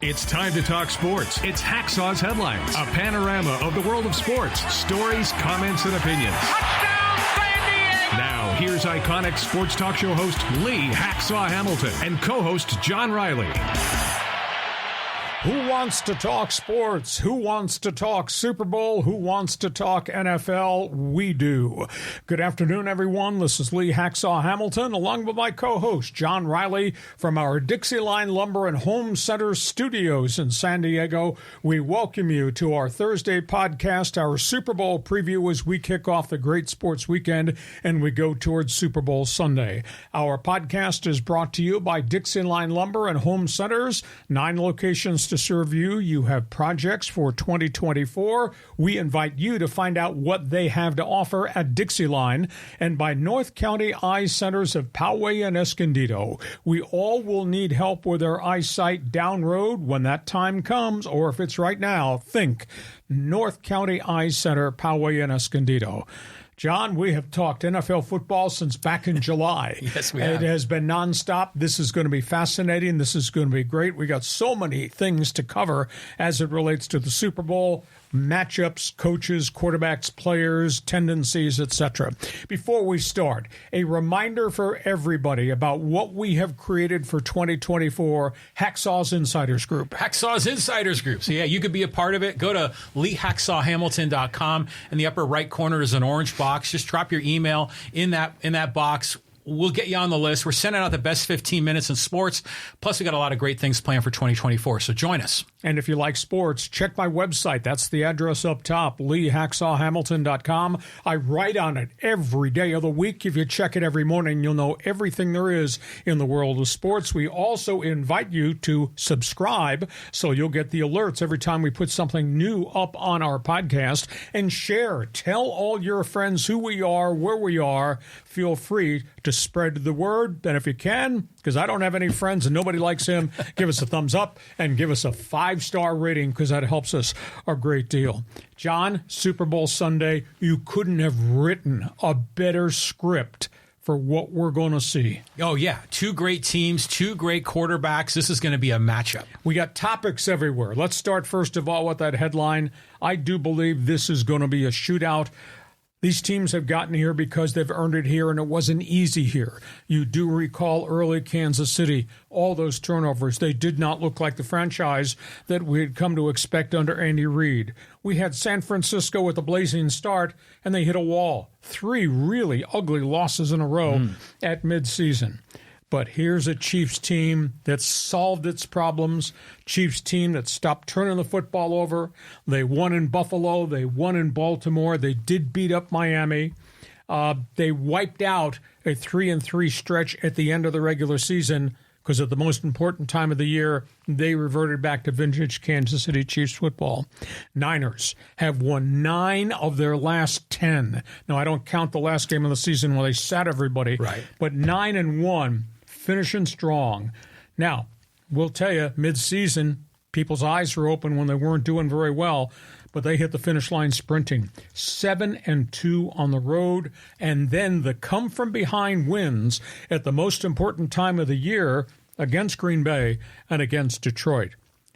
It's time to talk sports. It's Hacksaw's Headlines, a panorama of the world of sports, stories, comments, and opinions. Touchdown, San Diego! Now, here's iconic sports talk show host Lee Hacksaw Hamilton and co-host John Riley. Who wants to talk sports? Who wants to talk Super Bowl? Who wants to talk NFL? We do. Good afternoon, everyone. This is Lee Hacksaw Hamilton, along with my co-host, John Riley, from our Dixieline Lumber and Home Center studios in San Diego. We welcome you to our Thursday podcast, our Super Bowl preview as we kick off the great sports weekend and we go towards Super Bowl Sunday. Our podcast is brought to you by Dixieline Lumber and Home Centers, 9 locations to serve you. You have projects for 2024. We invite you to find out what they have to offer at Dixieline, and by North County Eye Centers of Poway and Escondido. We all will need help with our eyesight down road when that time comes, or if it's right now, think North County Eye Center, Poway and Escondido. John, we have talked NFL football since back in July. Yes, we have. It has been nonstop. This is going to be fascinating. This is going to be great. We got so many things to cover as it relates to the Super Bowl, matchups, coaches, quarterbacks, players, tendencies, etc. Before we start, a reminder for everybody about what we have created for 2024, Hacksaw's Insiders Group. Hacksaw's Insiders Group. So, yeah, you could be a part of it. Go to LeeHacksawHamilton.com. In the upper right corner is an orange box. Just drop your email in that box. We'll get you on the list. We're sending out the best 15 minutes in sports. Plus, we got a lot of great things planned for 2024. So join us. And if you like sports, check my website. That's the address up top, LeeHacksawHamilton.com. I write on it every day of the week. If you check it every morning, you'll know everything there is in the world of sports. We also invite you to subscribe so you'll get the alerts every time we put something new up on our podcast. And share. Tell all your friends who we are, where we are. Feel free to spread the word. And if you can, because I don't have any friends and nobody likes him, give us a thumbs up and give us a 5-star rating, because that helps us a great deal. John, Super Bowl Sunday, you couldn't have written a better script for what we're going to see. Oh, yeah. 2 great teams, 2 great quarterbacks. This is going to be a matchup. We got topics everywhere. Let's start, first of all, with that headline. I do believe this is going to be a shootout. These teams have gotten here because they've earned it here, and it wasn't easy here. You do recall early Kansas City, all those turnovers. They did not look like the franchise that we had come to expect under Andy Reid. We had San Francisco with a blazing start, and they hit a wall. 3 really ugly losses in a row at midseason. But here's a Chiefs team that solved its problems, Chiefs team that stopped turning the football over. They won in Buffalo. They won in Baltimore. They did beat up Miami. They wiped out a 3-3 stretch at the end of the regular season because at the most important time of the year, they reverted back to vintage Kansas City Chiefs football. Niners have won 9 of their last 10. Now, I don't count the last game of the season where they sat everybody, right? But 9-1. Finishing strong. Now, we'll tell you, mid-season, people's eyes were open when they weren't doing very well, but they hit the finish line sprinting. 7-2 on the road, and then the come-from-behind wins at the most important time of the year against Green Bay and against Detroit.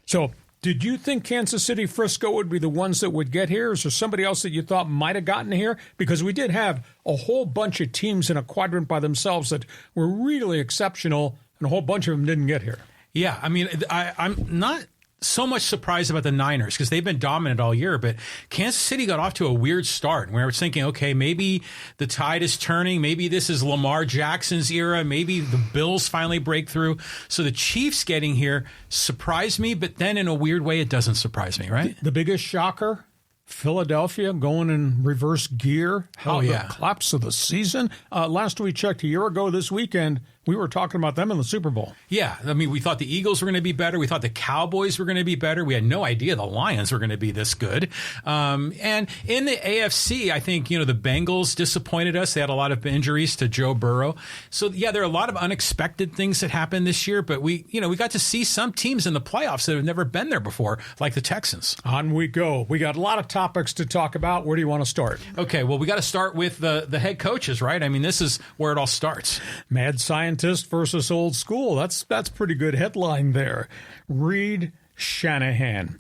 So, did you think Kansas City, Frisco would be the ones that would get here? Is there somebody else that you thought might have gotten here? Because we did have a whole bunch of teams in a quadrant by themselves that were really exceptional, and a whole bunch of them didn't get here. Yeah, I mean, I'm not so much surprised about the Niners because they've been dominant all year, but Kansas City got off to a weird start. And we were thinking, okay, maybe the tide is turning. Maybe this is Lamar Jackson's era. Maybe the Bills finally break through. So the Chiefs getting here surprised me, but then in a weird way, it doesn't surprise me, right? The biggest shocker, Philadelphia going in reverse gear. The collapse of the season. Last we checked, a year ago this weekend, we were talking about them in the Super Bowl. Yeah, I mean, we thought the Eagles were going to be better. We thought the Cowboys were going to be better. We had no idea the Lions were going to be this good. And in the AFC, I think, the Bengals disappointed us. They had a lot of injuries to Joe Burrow. So, yeah, there are a lot of unexpected things that happened this year, but we got to see some teams in the playoffs that have never been there before, like the Texans. On we go. We got a lot of topics to talk about. Where do you want to start? Okay, well, we got to start with the head coaches, right? I mean, this is where it all starts. Mad scientist versus old school. That's pretty good headline there. Reid, Shanahan.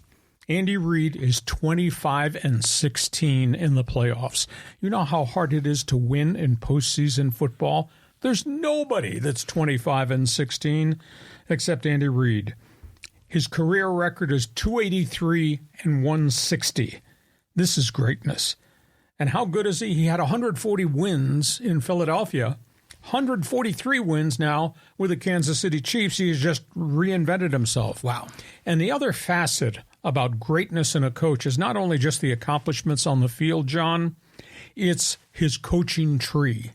Andy Reid is 25-16 in the playoffs. You know how hard it is to win in postseason football? There's nobody that's 25-16 except Andy Reid. His career record is 283-160. This is greatness. And how good is he? He had 140 wins in Philadelphia, 143 wins now with the Kansas City Chiefs. He has just reinvented himself. Wow. And the other facet about greatness in a coach is not only just the accomplishments on the field, John, it's his coaching tree.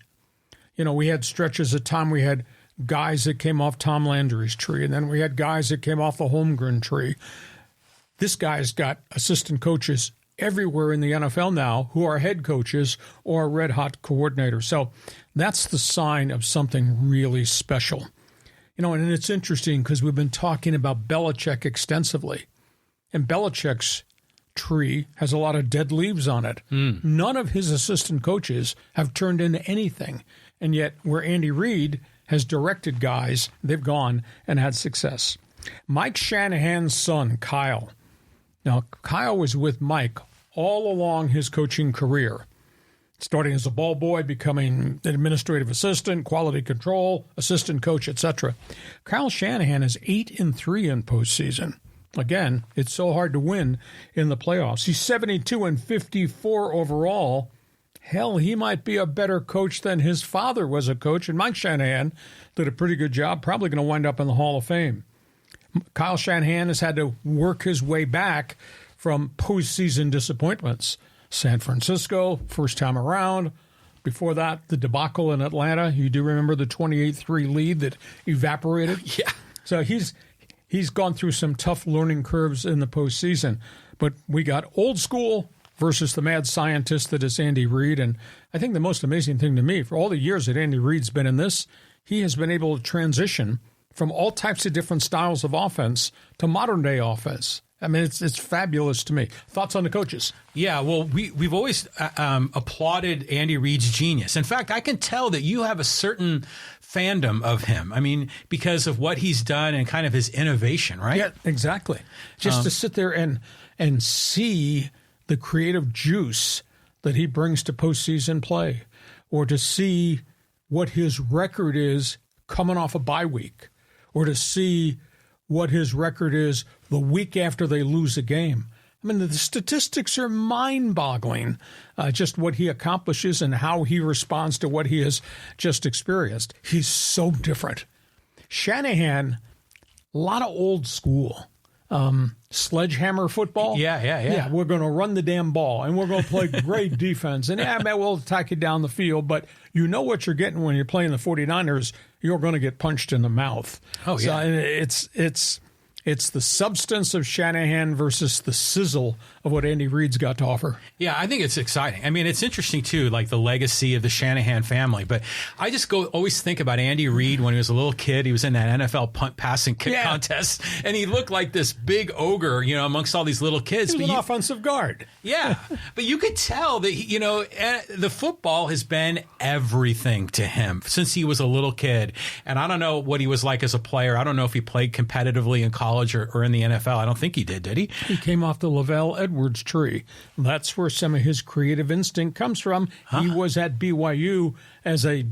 You know, we had stretches of time, we had guys that came off Tom Landry's tree, and then we had guys that came off the Holmgren tree. This guy's got assistant coaches everywhere in the NFL now who are head coaches or red-hot coordinators. So that's the sign of something really special. You know, and it's interesting because we've been talking about Belichick extensively. And Belichick's tree has a lot of dead leaves on it. None of his assistant coaches have turned into anything. And yet where Andy Reid has directed guys, they've gone and had success. Mike Shanahan's son, Kyle. Now, Kyle was with Mike all along his coaching career, starting as a ball boy, becoming an administrative assistant, quality control, assistant coach, etc. Kyle Shanahan is 8-3 in postseason. Again, it's so hard to win in the playoffs. He's 72-54 overall. Hell, he might be a better coach than his father was a coach, and Mike Shanahan did a pretty good job, probably going to wind up in the Hall of Fame. Kyle Shanahan has had to work his way back from postseason disappointments. San Francisco, first time around. Before that, the debacle in Atlanta. You do remember the 28-3 lead that evaporated? Yeah. So he's gone through some tough learning curves in the postseason. But we got old school versus the mad scientist that is Andy Reid. And I think the most amazing thing to me, for all the years that Andy Reid's been in this, he has been able to transition from all types of different styles of offense to modern-day offense. I mean, it's fabulous to me. Thoughts on the coaches? Yeah, well, we've always applauded Andy Reid's genius. In fact, I can tell that you have a certain fandom of him. I mean, because of what he's done and kind of his innovation, right? Yeah, exactly. Just to sit there and see the creative juice that he brings to postseason play, or to see what his record is coming off a bye week, or to see what his record is the week after they lose a game. I mean, the statistics are mind-boggling, just what he accomplishes and how he responds to what he has just experienced. He's so different. Shanahan, a lot of old school. Sledgehammer football. Yeah. We're going to run the damn ball, and we're going to play great defense. And, man, we'll attack you down the field, but you know what you're getting when you're playing the 49ers. You're going to get punched in the mouth. Oh, yeah. So it's the substance of Shanahan versus the sizzle of what Andy Reid's got to offer. Yeah, I think it's exciting. I mean, it's interesting, too, like the legacy of the Shanahan family. But I just always think about Andy Reid when he was a little kid. He was in that NFL punt, pass, and kick contest, and he looked like this big ogre, you know, amongst all these little kids. He was an offensive guard. Yeah, but you could tell that, you know, the football has been everything to him since he was a little kid. And I don't know what he was like as a player. I don't know if he played competitively in college or in the NFL. I don't think he did he? He came off the Lavelle Edwards tree. That's where some of his creative instinct comes from. He was at BYU as a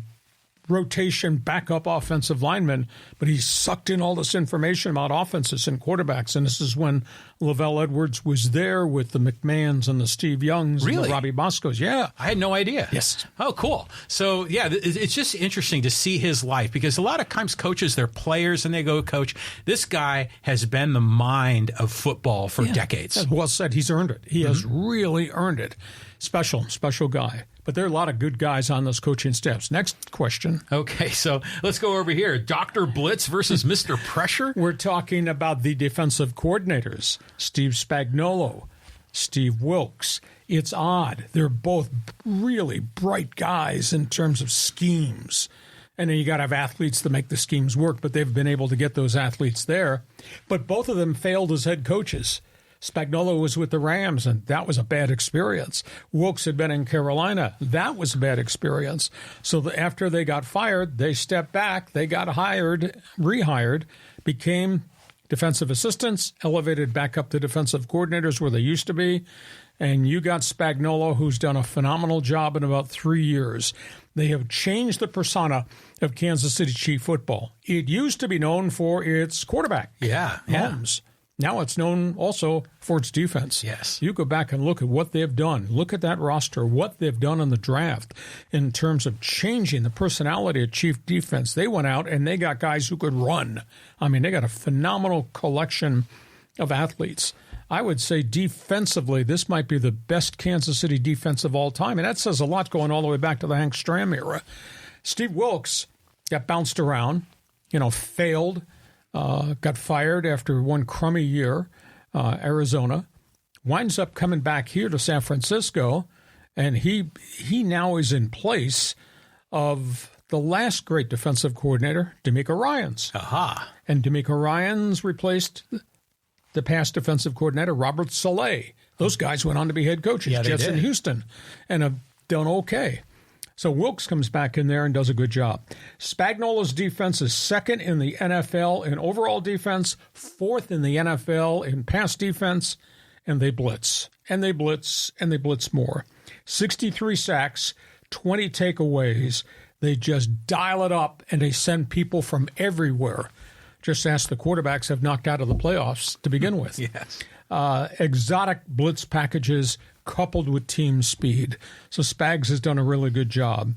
rotation backup offensive lineman, but he sucked in all this information about offenses and quarterbacks. And this is when Lavelle Edwards was there with the McMahons and the Steve Youngs and the Robbie Boscos. Yeah. I had no idea. Yes. Oh, cool. So, yeah, it's just interesting to see his life, because a lot of times coaches, they're players and they go, coach, this guy has been the mind of football for decades. That's well said. He's earned it. He has really earned it. Special guy. But there are a lot of good guys on those coaching staffs. Next question. Okay, so let's go over here. Dr. Blitz versus Mr. Pressure. We're talking about the defensive coordinators, Steve Spagnuolo, Steve Wilks. It's odd. They're both really bright guys in terms of schemes. And then you got to have athletes to make the schemes work, but they've been able to get those athletes there. But both of them failed as head coaches. Spagnuolo was with the Rams, and that was a bad experience. Wilks had been in Carolina. That was a bad experience. So after they got fired, they stepped back. They got rehired, became defensive assistants elevated back up to defensive coordinators where they used to be. And you got Spagnuolo, who's done a phenomenal job in about 3 years. They have changed the persona of Kansas City Chief football. It used to be known for its quarterback, Mahomes. Now it's known also for its defense. Yes. You go back and look at what they've done. Look at that roster, what they've done in the draft in terms of changing the personality of Chief defense. They went out and they got guys who could run. I mean, they got a phenomenal collection of athletes. I would say defensively, this might be the best Kansas City defense of all time. And that says a lot going all the way back to the Hank Stram era. Steve Wilkes got bounced around, failed, got fired after one crummy year, Arizona, winds up coming back here to San Francisco, and he now is in place of the last great defensive coordinator, DeMeco Ryans. Aha. And DeMeco Ryans replaced the past defensive coordinator, Robert Saleh. Those guys went on to be head coaches, Jets in Houston, and have done okay. So Wilkes comes back in there and does a good job. Spagnuolo's defense is second in the NFL in overall defense, fourth in the NFL in pass defense, and they blitz. And they blitz, and they blitz more. 63 sacks, 20 takeaways. They just dial it up, and they send people from everywhere. Just ask the quarterbacks have knocked out of the playoffs to begin with. Yes. Exotic blitz packages coupled with team speed. So Spags has done a really good job.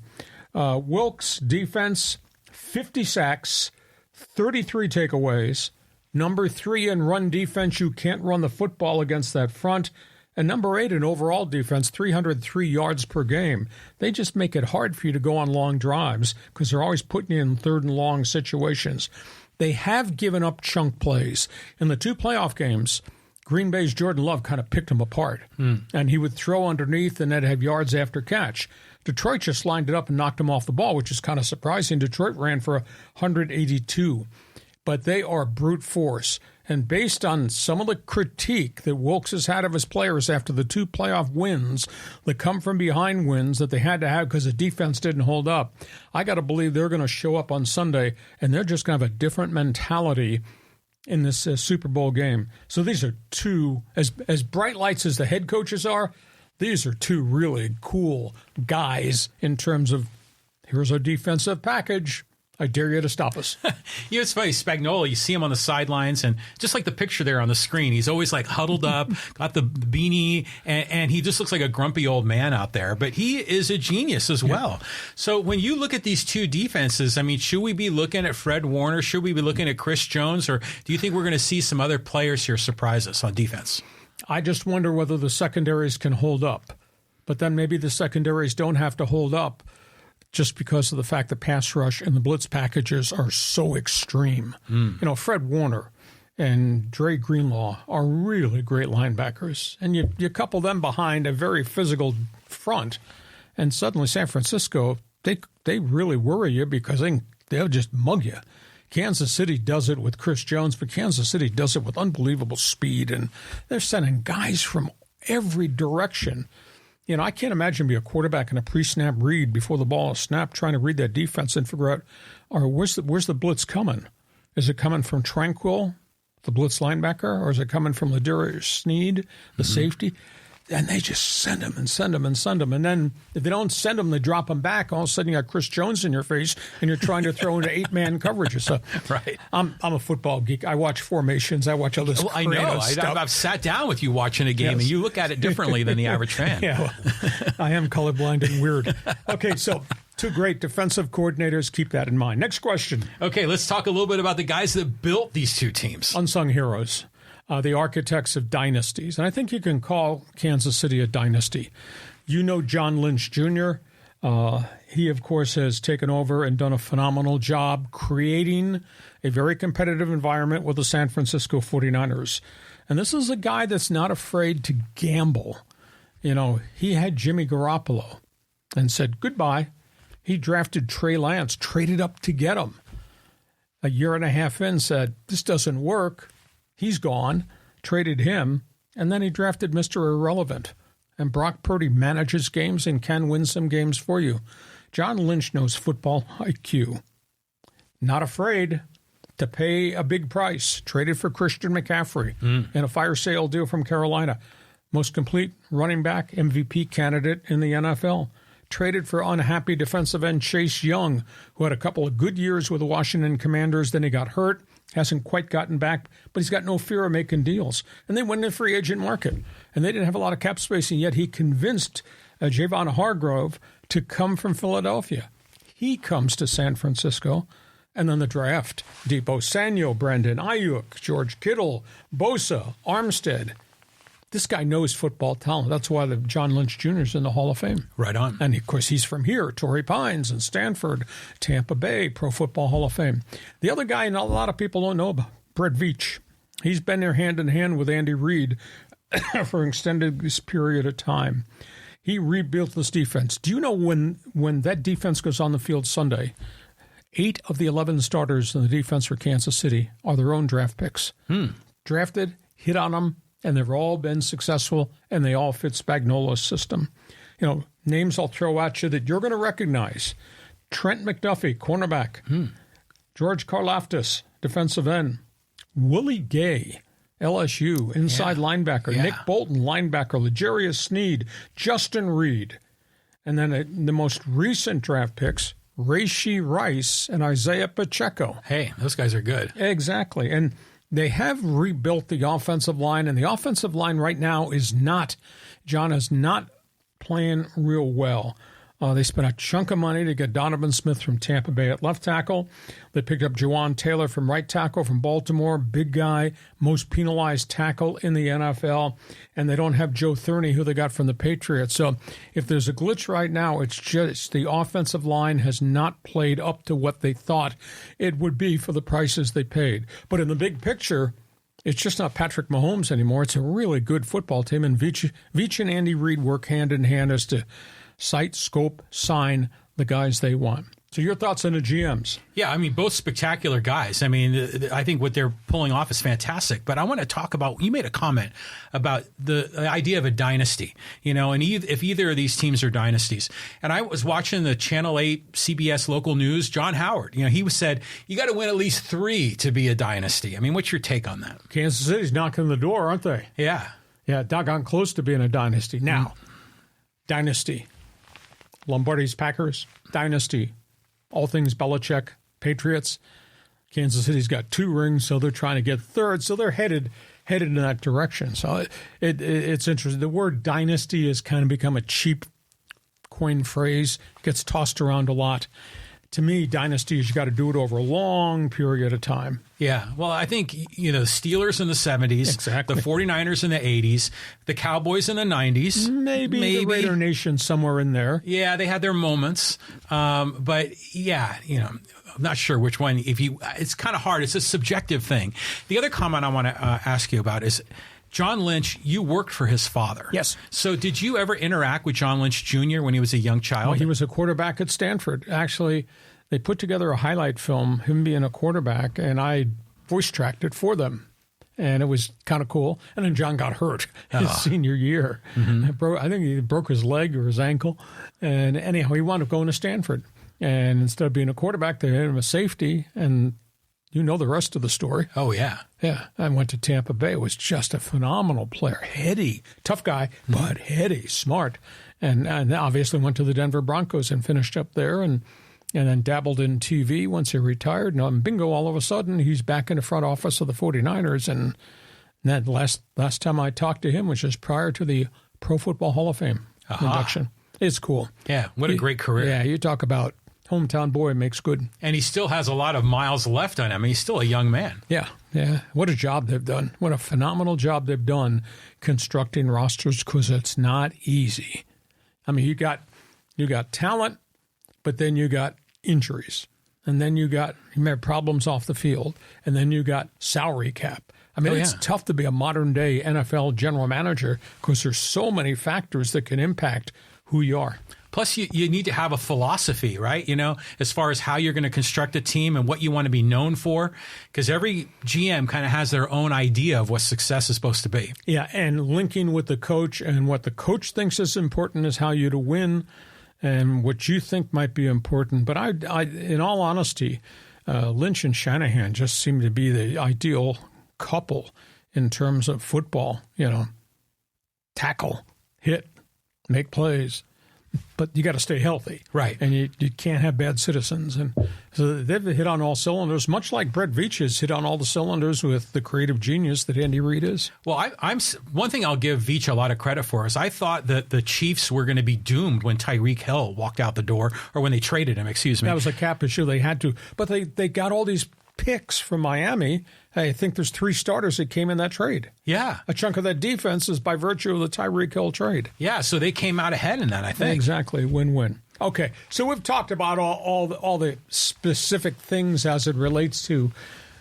Wilkes defense, 50 sacks, 33 takeaways. Number 3 in run defense, you can't run the football against that front. And number 8 in overall defense, 303 yards per game. They just make it hard for you to go on long drives because they're always putting you in third and long situations. They have given up chunk plays. In the 2 playoff games, Green Bay's Jordan Love kind of picked them apart. And he would throw underneath and then have yards after catch. Detroit just lined it up and knocked him off the ball, which is kind of surprising. Detroit ran for 182. But they are brute force. And based on some of the critique that Wilkes has had of his players after the 2 playoff wins, the come-from-behind wins that they had to have because the defense didn't hold up, I got to believe they're going to show up on Sunday, and they're just going to have a different mentality in this Super Bowl game. So these are 2, as bright lights as the head coaches are, these are 2 really cool guys in terms of, here's our defensive package. I dare you to stop us. It's funny, Spagnuolo, you see him on the sidelines, and just like the picture there on the screen, he's always like huddled up, got the beanie, and he just looks like a grumpy old man out there. But he is a genius as well. So when you look at these 2 defenses, I mean, should we be looking at Fred Warner? Should we be looking at Chris Jones? Or do you think we're going to see some other players here surprise us on defense? I just wonder whether the secondaries can hold up. But then maybe the secondaries don't have to hold up just because of the fact the pass rush and the blitz packages are so extreme. Fred Warner and Dre Greenlaw are really great linebackers. And you couple them behind a very physical front, and suddenly San Francisco, they really worry you because they'll just mug you. Kansas City does it with Chris Jones, but Kansas City does it with unbelievable speed, and they're sending guys from every direction. I can't imagine being a quarterback in a pre-snap read before the ball is snapped, trying to read that defense and figure out, where's the blitz coming? Is it coming from Tranquil, the blitz linebacker, or is it coming from Ladarius Sneed, the safety? And they just send them and send them and send them. And then if they don't send them, they drop them back. All of a sudden, you got Chris Jones in your face, and you're trying to throw into 8-man coverages. So, right. I'm a football geek. I watch formations. I watch all this I know. I've sat down with you watching a game, and you look at it differently than the average fan. Well, I am colorblind and weird. Okay, so 2 great defensive coordinators. Keep that in mind. Next question. Okay, let's talk a little bit about the guys that built these 2 teams. Unsung heroes. The architects of dynasties. And I think you can call Kansas City a dynasty. John Lynch Jr., he, of course, has taken over and done a phenomenal job creating a very competitive environment with the San Francisco 49ers. And this is a guy that's not afraid to gamble. He had Jimmy Garoppolo and said goodbye. He drafted Trey Lance, traded up to get him. A year and a half in, said, this doesn't work. He's gone, traded him, and then he drafted Mr. Irrelevant. And Brock Purdy manages games and can win some games for you. John Lynch knows football IQ. Not afraid to pay a big price, traded for Christian McCaffrey in a fire sale deal from Carolina. Most complete running back, MVP candidate in the NFL. Traded for unhappy defensive end Chase Young, who had a couple of good years with the Washington Commanders. Then he got hurt, hasn't quite gotten back, but he's got no fear of making deals. And they went in the free agent market, and they didn't have a lot of cap space, and yet he convinced Javon Hargrove to come from Philadelphia. He comes to San Francisco, and then the draft. Deebo Samuel, Brandon Ayuk, George Kittle, Bosa, Armstead. This guy knows football talent. That's why the John Lynch Jr. is in the Hall of Fame. Right on. And, of course, he's from here. Torrey Pines and Stanford, Tampa Bay, Pro Football Hall of Fame. The other guy, and a lot of people don't know about, Brett Veach. He's been there hand in hand with Andy Reid for an extended period of time. He rebuilt this defense. Do you know when that defense goes on the field Sunday, 8 of the 11 starters in the defense for Kansas City are their own draft picks. Drafted, hit on them, and they've all been successful, and they all fit Spagnuolo's system. You know, names I'll throw at you that you're going to recognize. Trent McDuffie, cornerback. George Karlaftis, defensive end. Willie Gay, LSU, inside linebacker. Yeah. Nick Bolton, linebacker. L'Jarius Sneed, Justin Reed. And then the most recent draft picks, Rashee Rice and Isaiah Pacheco. Hey, those guys are good. Exactly. And they have rebuilt the offensive line, and the offensive line right now is not playing real well. They spent a chunk of money to get Donovan Smith from Tampa Bay at left tackle. They picked up Jawan Taylor from right tackle from Baltimore, big guy, most penalized tackle in the NFL. And they don't have Joe Thurney, who they got from the Patriots. So if there's a glitch right now, it's just the offensive line has not played up to what they thought it would be for the prices they paid. But in the big picture, it's just not Patrick Mahomes anymore. It's a really good football team. And Veach and Andy Reid work hand in hand as to sight, scope, sign the guys they want. So your thoughts on the GMs? Yeah, I mean, both spectacular guys. I mean, I think what they're pulling off is fantastic. But I want to talk about, you made a comment about the idea of a dynasty, you know, and if either of these teams are dynasties. And I was watching the Channel 8 CBS local news, John Howard, you know, he said, you got to win at least 3 to be a dynasty. I mean, what's your take on that? Kansas City's knocking on the door, aren't they? Yeah. Yeah, doggone close to being a dynasty. Now, dynasty. Lombardi's Packers, dynasty. All things Belichick, Patriots. Kansas City's got 2 rings, so they're trying to get 3rd. So they're headed in that direction. So it's interesting. The word dynasty has kind of become a cheap coined phrase, gets tossed around a lot. To me, dynasty is you got to do it over a long period of time. Yeah. Well, I think, you know, the Steelers in the 70s, exactly. The 49ers in the 80s, the Cowboys in the 90s. Maybe the Raider Nation somewhere in there. Yeah, they had their moments. But, yeah, you know, I'm not sure which one. It's kind of hard. It's a subjective thing. The other comment I want to ask you about is John Lynch, you worked for his father. Yes. So did you ever interact with John Lynch Jr. when he was a young child? Well, he was a quarterback at Stanford. Actually, they put together a highlight film, him being a quarterback, and I voice tracked it for them. And it was kind of cool. And then John got hurt his senior year. I think he broke his leg or his ankle. And anyhow, he wound up going to Stanford. And instead of being a quarterback, they made him a safety. And you know the rest of the story. Oh, yeah. Yeah. I went to Tampa Bay. It was just a phenomenal player. Heady. Tough guy, but heady, smart. And obviously went to the Denver Broncos and finished up there and then dabbled in TV once he retired. And bingo, all of a sudden, he's back in the front office of the 49ers. And that last time I talked to him was just prior to the Pro Football Hall of Fame induction. It's cool. Yeah, what a great career. Yeah, you talk about hometown boy makes good. And he still has a lot of miles left on him. He's still a young man. Yeah. What a job they've done. What a phenomenal job they've done constructing rosters, because it's not easy. I mean, you got talent, but then you got injuries. And then you had problems off the field. And then you got salary cap. I mean, it's tough to be a modern-day NFL general manager because there's so many factors that can impact who you are. Plus, you need to have a philosophy, right? You know, as far as how you're going to construct a team and what you want to be known for, because every GM kind of has their own idea of what success is supposed to be. Yeah, and linking with the coach, and what the coach thinks is important is how you to win, and what you think might be important. But I in all honesty, Lynch and Shanahan just seem to be the ideal couple in terms of football. Tackle, hit, make plays. But you got to stay healthy. Right. And you can't have bad citizens. And so they've hit on all cylinders, much like Brett Veach has hit on all the cylinders with the creative genius that Andy Reid is. Well, I'm one thing I'll give Veach a lot of credit for is I thought that the Chiefs were going to be doomed when Tyreek Hill walked out the door, or when they traded him, excuse me. That was a cap issue. They had to. But they got all these picks from Miami. I think there's 3 starters that came in that trade. Yeah. A chunk of that defense is by virtue of the Tyreek Hill trade. Yeah, so they came out ahead in that, I think. Exactly. Win-win. Okay, so we've talked about all the specific things as it relates to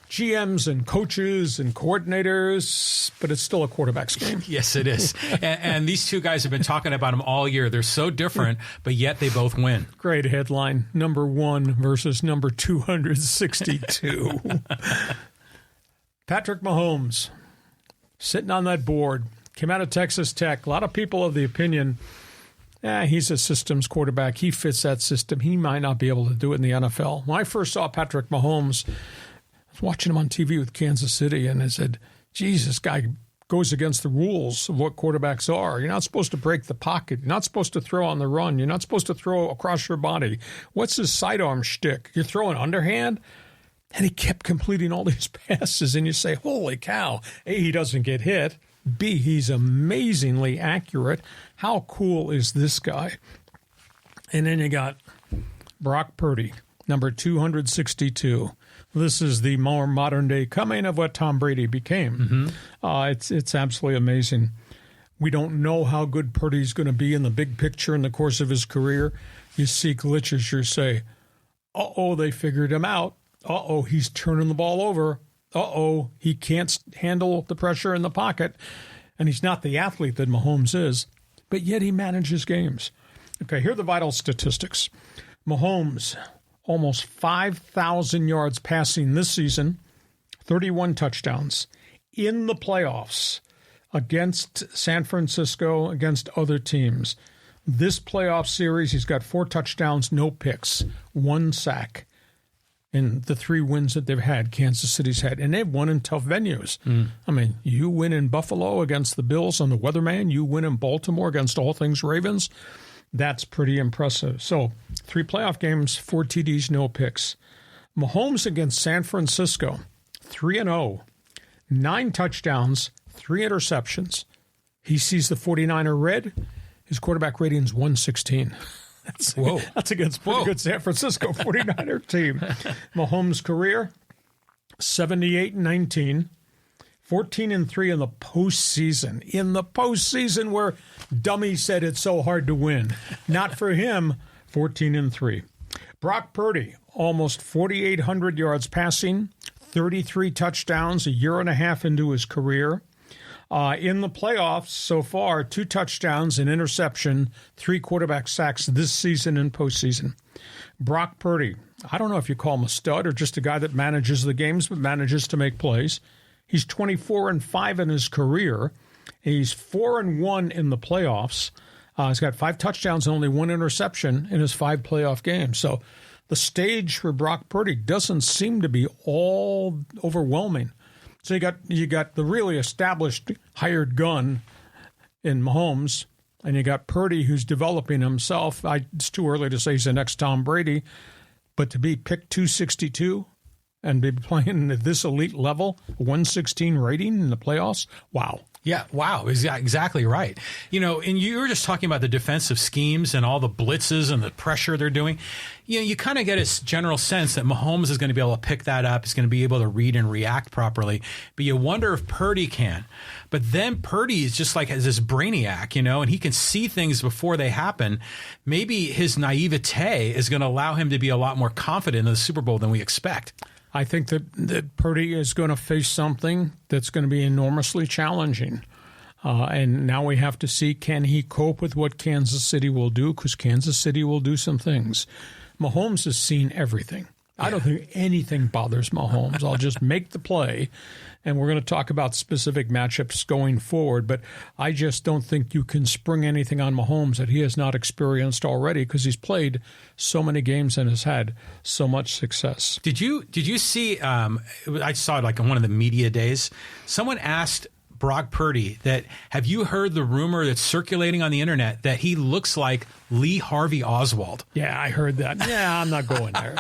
GMs and coaches and coordinators, but it's still a quarterback's game. Yes, it is. and these two guys have been talking about them all year. They're so different, but yet they both win. Great headline. Number 1 versus number 262. Patrick Mahomes, sitting on that board, came out of Texas Tech. A lot of people of the opinion, he's a systems quarterback. He fits that system. He might not be able to do it in the NFL. When I first saw Patrick Mahomes, I was watching him on TV with Kansas City, and I said, geez, this guy goes against the rules of what quarterbacks are. You're not supposed to break the pocket. You're not supposed to throw on the run. You're not supposed to throw across your body. What's his sidearm shtick? You're throwing underhand? And he kept completing all these passes, and you say, holy cow. A, he doesn't get hit. B, he's amazingly accurate. How cool is this guy? And then you got Brock Purdy, number 262. This is the more modern-day coming of what Tom Brady became. Mm-hmm. It's absolutely amazing. We don't know how good Purdy's going to be in the big picture in the course of his career. You see glitches, you say, uh-oh, they figured him out. Uh-oh, he's turning the ball over. Uh-oh, he can't handle the pressure in the pocket. And he's not the athlete that Mahomes is, but yet he manages games. Okay, here are the vital statistics. Mahomes, almost 5,000 yards passing this season, 31 touchdowns. In the playoffs against San Francisco, against other teams. This playoff series, he's got 4 touchdowns, no picks, 1 sack. In the 3 wins that they've had, Kansas City's had, and they've won in tough venues. I mean, you win in Buffalo against the Bills on the Weatherman, you win in Baltimore against all things Ravens. That's pretty impressive. So 3 playoff games, 4 TDs, no picks. Mahomes against San Francisco, 3-0, 9 touchdowns, 3 interceptions. He sees the 49er red. His quarterback rating is 116. That's against pretty good San Francisco 49er team. Mahomes' career, 78-19, 14-3 in the postseason. In the postseason where dummy said it's so hard to win. Not for him, 14-3. Brock Purdy, almost 4,800 yards passing, 33 touchdowns, a year and a half into his career. In the playoffs so far, 2 touchdowns, an interception, 3 quarterback sacks this season and postseason. Brock Purdy, I don't know if you call him a stud or just a guy that manages the games but manages to make plays. He's 24-5 in his career. He's 4-1 in the playoffs. He's got 5 touchdowns and only 1 interception in his 5 playoff games. So the stage for Brock Purdy doesn't seem to be all overwhelming. So you got the really established hired gun in Mahomes, and you got Purdy who's developing himself. It's too early to say he's the next Tom Brady, but to be picked 262 and be playing at this elite level, 116 rating in the playoffs, wow. Yeah, wow, exactly right. And you were just talking about the defensive schemes and all the blitzes and the pressure they're doing. You kind of get a general sense that Mahomes is going to be able to pick that up. He's going to be able to read and react properly. But you wonder if Purdy can. But then Purdy is just like this brainiac, and he can see things before they happen. Maybe his naivete is going to allow him to be a lot more confident in the Super Bowl than we expect. I think that Purdy is going to face something that's going to be enormously challenging. And now we have to see, can he cope with what Kansas City will do? Because Kansas City will do some things. Mahomes has seen everything. I don't think anything bothers Mahomes. I'll just make the play, and we're going to talk about specific matchups going forward, but I just don't think you can spring anything on Mahomes that he has not experienced already because he's played so many games and has had so much success. Did you see, I saw it like on one of the media days, someone asked Brock Purdy that, have you heard the rumor that's circulating on the internet that he looks like Lee Harvey Oswald? Yeah, I heard that. Yeah, I'm not going there.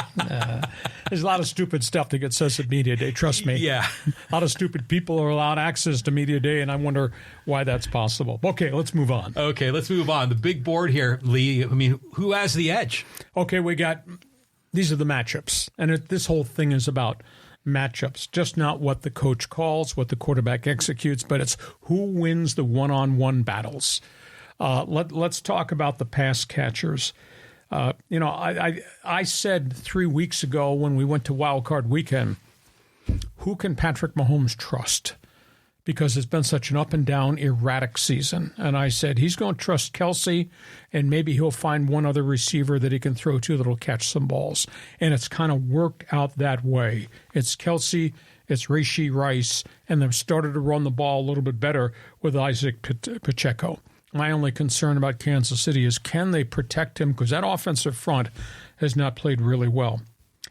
There's a lot of stupid stuff that gets said at Media Day. Trust me. Yeah. A lot of stupid people are allowed access to Media Day, and I wonder why that's possible. Okay, let's move on. Okay, let's move on. The big board here, Lee. I mean, who has the edge? Okay, these are the matchups, and this whole thing is about matchups, just not what the coach calls, what the quarterback executes, but it's who wins the one-on-one battles. Let's talk about the pass catchers. I said 3 weeks ago when we went to Wild Card Weekend, who can Patrick Mahomes trust? Because it's been such an up-and-down, erratic season. And I said he's going to trust Kelsey, and maybe he'll find one other receiver that he can throw to that'll catch some balls. And it's kind of worked out that way. It's Kelsey, it's Rashee Rice, and they've started to run the ball a little bit better with Isaac Pacheco. My only concern about Kansas City is can they protect him, because that offensive front has not played really well.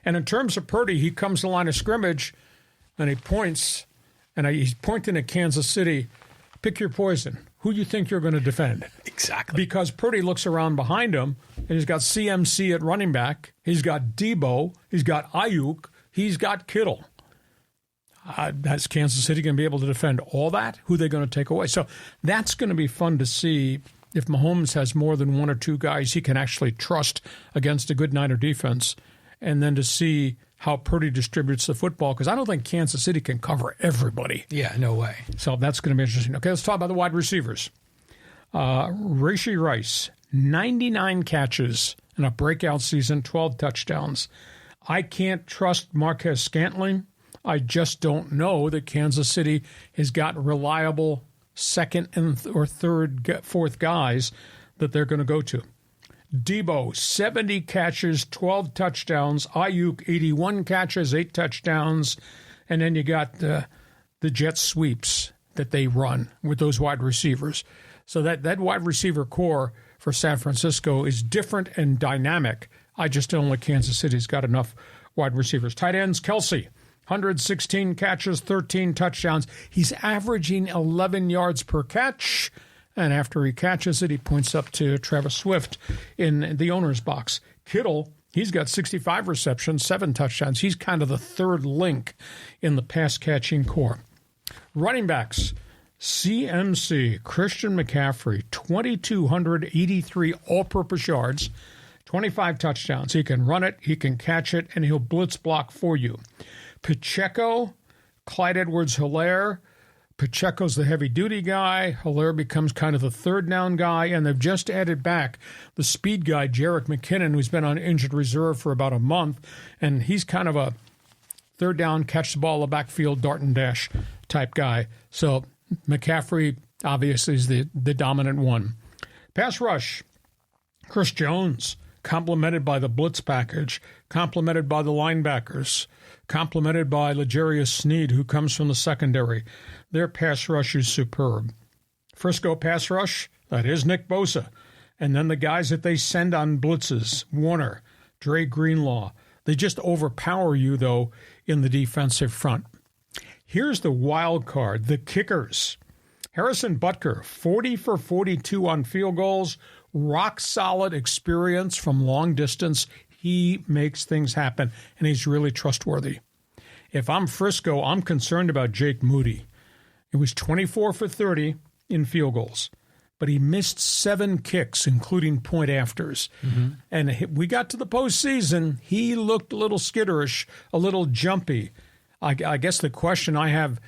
And in terms of Purdy, he comes to the line of scrimmage, and he points, and he's pointing at Kansas City. Pick your poison. Who do you think you're going to defend? Exactly. Because Purdy looks around behind him, and he's got CMC at running back. He's got Debo. He's got Ayuk. He's got Kittle. That's Kansas City going to be able to defend all that? Who are they going to take away? So that's going to be fun to see if Mahomes has more than one or two guys he can actually trust against a good Niner defense, and then to see how Purdy distributes the football, because I don't think Kansas City can cover everybody. Yeah, no way. So that's going to be interesting. Okay, let's talk about the wide receivers. Rashee Rice, 99 catches in a breakout season, 12 touchdowns. I can't trust Marquez Scantling. I just don't know that Kansas City has got reliable second and or third, fourth guys that they're going to go to. Debo, 70 catches, 12 touchdowns. Ayuk, 81 catches, 8 touchdowns. And then you got the jet sweeps that they run with those wide receivers. So that wide receiver core for San Francisco is different and dynamic. I just don't think Kansas City's got enough wide receivers. Tight ends, Kelsey, 116 catches, 13 touchdowns. He's averaging 11 yards per catch. And after he catches it, he points up to Travis Swift in the owner's box. Kittle, he's got 65 receptions, 7 touchdowns. He's kind of the third link in the pass-catching core. Running backs, CMC, Christian McCaffrey, 2,283 all-purpose yards, 25 touchdowns. He can run it, he can catch it, and he'll blitz block for you. Pacheco, Clyde Edwards-Helaire. Pacheco's the heavy-duty guy. Helaire becomes kind of the third-down guy, and they've just added back the speed guy, Jerick McKinnon, who's been on injured reserve for about a month, and he's kind of a third-down, catch-the-ball in the backfield, dart and dash type guy. So McCaffrey, obviously, is the dominant one. Pass rush, Chris Jones, complemented by the blitz package, complemented by the linebackers, complemented by L'Jarius Sneed, who comes from the secondary. Their pass rush is superb. Frisco pass rush, that is Nick Bosa. And then the guys that they send on blitzes, Warner, Dre Greenlaw, they just overpower you, though, in the defensive front. Here's the wild card, the kickers. Harrison Butker, 40 for 42 on field goals, rock-solid experience from long distance. He makes things happen, and he's really trustworthy. If I'm Frisco, I'm concerned about Jake Moody. It was 24 for 30 in field goals, but he missed 7 kicks, including point afters. Mm-hmm. And we got to the postseason. He looked a little skitterish, a little jumpy. I guess the question I have,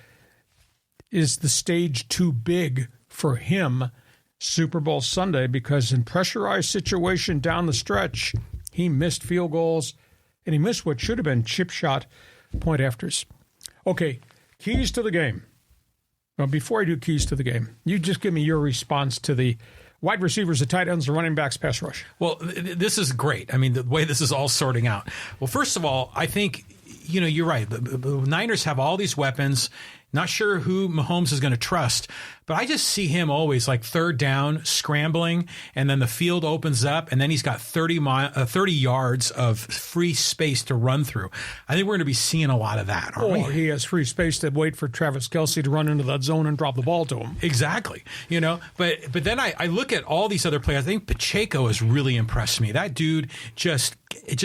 is the stage too big for him Super Bowl Sunday? Because in pressurized situation down the stretch, he missed field goals, and he missed what should have been chip shot point afters. Okay, keys to the game. Well, before I do keys to the game, you just give me your response to the wide receivers, the tight ends, the running backs, pass rush? Well, this is great. I mean, the way this is all sorting out. Well, first of all, I think, you're right. The Niners have all these weapons. Not sure who Mahomes is going to trust, but I just see him always like third down, scrambling, and then the field opens up, and then he's got 30 yards of free space to run through. I think we're going to be seeing a lot of that, aren't we? Or he has free space to wait for Travis Kelce to run into that zone and drop the ball to him. Exactly. But then I look at all these other players. I think Pacheco has really impressed me. That dude just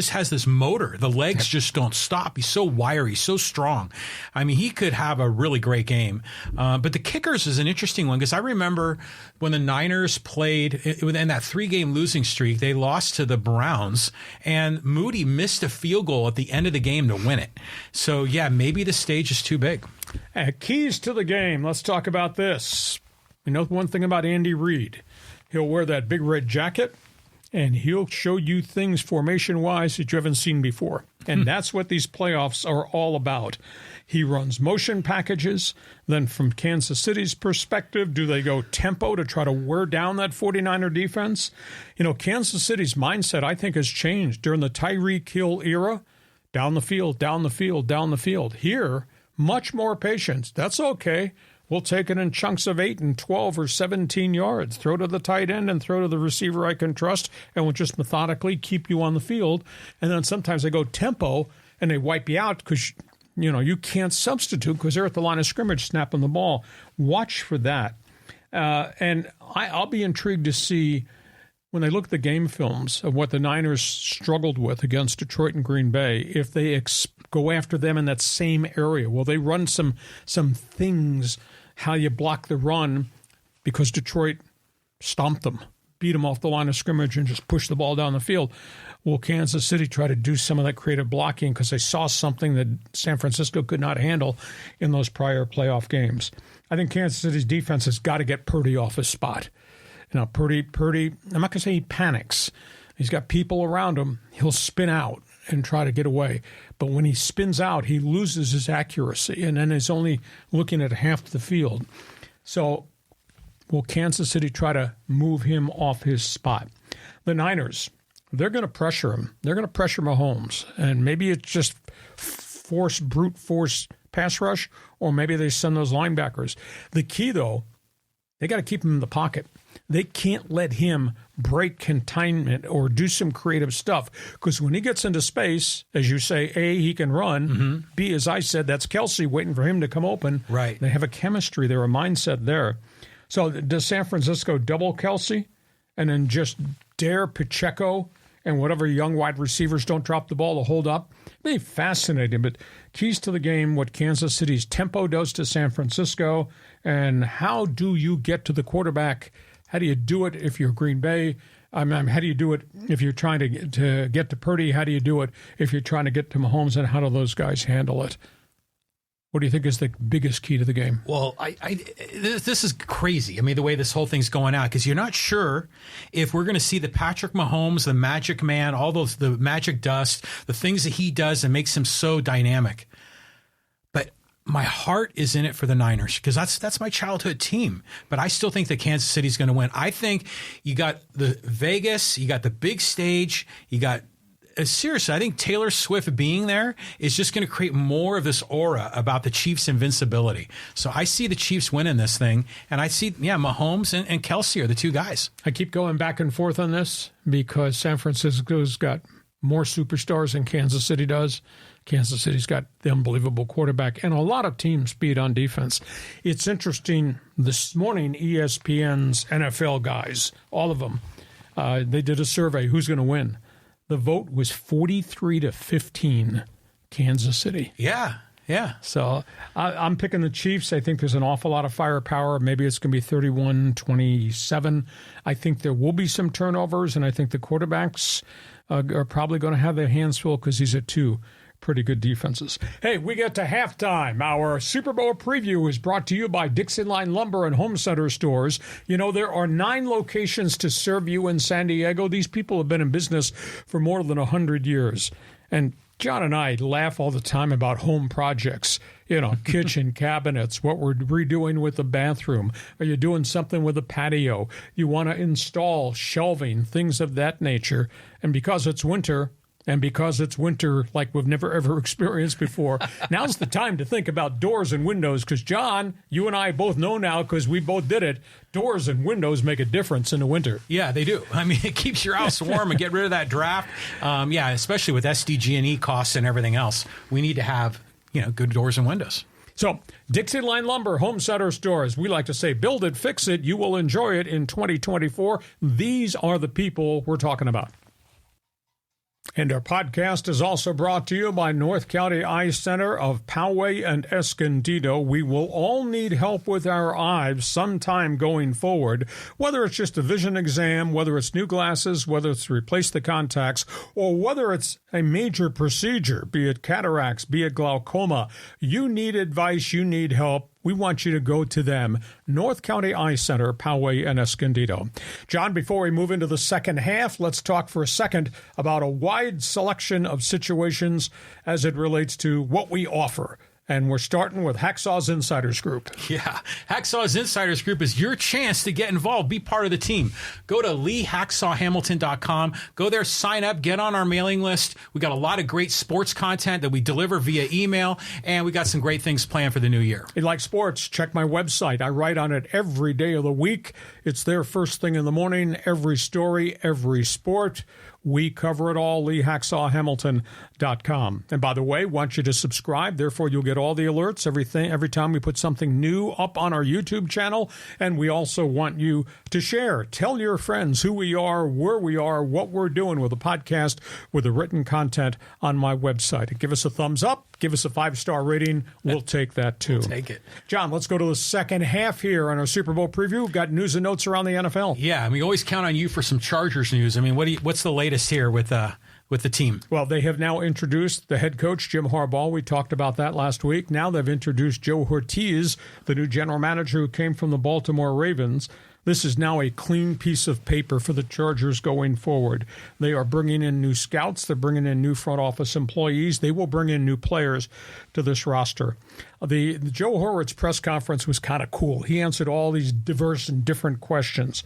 has this motor. The legs just don't stop. He's so wiry, so strong. I mean, he could have a really great game. But the kickers is an interesting one, because I remember when the Niners played in that 3-game losing streak, they lost to the Browns, and Moody missed a field goal at the end of the game to win it. So, yeah, maybe the stage is too big. Keys to the game. Let's talk about this. You know one thing about Andy Reid? He'll wear that big red jacket, and he'll show you things formation-wise that you haven't seen before. And that's what these playoffs are all about. He runs motion packages. Then from Kansas City's perspective, do they go tempo to try to wear down that 49er defense? Kansas City's mindset, I think, has changed during the Tyreek Hill era. Down the field, down the field, down the field. Here, much more patience. That's okay. We'll take it in chunks of 8 and 12 or 17 yards. Throw to the tight end and throw to the receiver I can trust, and we'll just methodically keep you on the field. And then sometimes they go tempo, and they wipe you out because, you can't substitute because they're at the line of scrimmage snapping the ball. Watch for that. And I'll be intrigued to see when they look at the game films of what the Niners struggled with against Detroit and Green Bay, if they go after them in that same area. Will they run some things, how you block the run, because Detroit stomped them, beat them off the line of scrimmage, and just pushed the ball down the field? Will Kansas City try to do some of that creative blocking because they saw something that San Francisco could not handle in those prior playoff games? I think Kansas City's defense has got to get Purdy off his spot. Purdy, I'm not going to say he panics. He's got people around him. He'll spin out and try to get away. But when he spins out, he loses his accuracy, and then is only looking at half the field. So will Kansas City try to move him off his spot? The Niners, they're going to pressure him. They're going to pressure Mahomes. And maybe it's just brute force pass rush, or maybe they send those linebackers. The key, though, they got to keep him in the pocket. They can't let him break containment or do some creative stuff, because when he gets into space, as you say, A, he can run. Mm-hmm. B, as I said, that's Kelce waiting for him to come open. Right. They have a chemistry there, a mindset there. So does San Francisco double Kelce and then just dare Pacheco and whatever young wide receivers don't drop the ball to hold up? It'd be fascinating. But keys to the game, what Kansas City's tempo does to San Francisco, and how do you get to the quarterback? How do you do it if you're Green Bay? How do you do it if you're trying to get to Purdy? How do you do it if you're trying to get to Mahomes? And how do those guys handle it? What do you think is the biggest key to the game? Well, this is crazy. I mean, the way this whole thing's going out, because you're not sure if we're going to see the Patrick Mahomes, the magic man, all those, the magic dust, the things that he does that makes him so dynamic. But my heart is in it for the Niners, because that's my childhood team. But I still think that Kansas City's going to win. I think you got the Vegas, you got the big stage, you got seriously, I think Taylor Swift being there is just going to create more of this aura about the Chiefs' invincibility. So I see the Chiefs winning this thing, and I see, Mahomes and Kelce are the two guys. I keep going back and forth on this because San Francisco's got more superstars than Kansas City does. Kansas City's got the unbelievable quarterback and a lot of team speed on defense. It's interesting, this morning, ESPN's NFL guys, all of them, they did a survey, who's going to win? The vote was 43-15, Kansas City. Yeah. So I'm picking the Chiefs. I think there's an awful lot of firepower. Maybe it's going to be 31-27. I think there will be some turnovers, and I think the quarterbacks are probably going to have their hands full because these are two pretty good defenses. Hey, we get to halftime. Our Super Bowl preview is brought to you by Dixon Line Lumber and Home Center stores. You know, there are 9 locations to serve you in San Diego. These people have been in business for more than 100 years. And John and I laugh all the time about home projects. kitchen cabinets, what we're redoing with the bathroom. Are you doing something with the patio? You want to install shelving, things of that nature. And because it's winter, like we've never ever experienced before, now's the time to think about doors and windows, because, John, you and I both know now, because we both did it, doors and windows make a difference in the winter. Yeah, they do. I mean, it keeps your house warm and get rid of that draft. Especially with SDG&E costs and everything else. We need to have, good doors and windows. So, Dixie Line Lumber Home Center stores, we like to say, build it, fix it, you will enjoy it in 2024. These are the people we're talking about. And our podcast is also brought to you by North County Eye Center of Poway and Escondido. We will all need help with our eyes sometime going forward, whether it's just a vision exam, whether it's new glasses, whether it's to replace the contacts, or whether it's a major procedure, be it cataracts, be it glaucoma. You need advice, you need help. We want you to go to them, North County Eye Center, Poway and Escondido. John, before we move into the second half, let's talk for a second about a wide selection of situations as it relates to what we offer. And we're starting with Hacksaw's Insiders Group. Yeah, Hacksaw's Insiders Group is your chance to get involved, be part of the team. Go to leehacksawhamilton.com. Go there, sign up, get on our mailing list. We got a lot of great sports content that we deliver via email, and we got some great things planned for the new year. If you like sports, check my website. I write on it every day of the week. It's there first thing in the morning, every story, every sport. We cover it all, leehacksawhamilton.com. And by the way, want you to subscribe. Therefore, you'll get all the alerts every time we put something new up on our YouTube channel. And we also want you to share. Tell your friends who we are, where we are, what we're doing with the podcast, with the written content on my website. Give us a thumbs up. Give us a 5-star rating. We'll take that, too. We'll take it. John, let's go to the second half here on our Super Bowl preview. We've got news and notes around the NFL. Yeah, and we always count on you for some Chargers news. I mean, what's the latest here with the team? Well, they have now introduced the head coach, Jim Harbaugh. We talked about that last week. Now they've introduced Joe Ortiz, the new general manager who came from the Baltimore Ravens. This is now a clean piece of paper for the Chargers going forward. They are bringing in new scouts. They're bringing in new front office employees. They will bring in new players to this roster. The Joe Horowitz press conference was kind of cool. He answered all these diverse and different questions.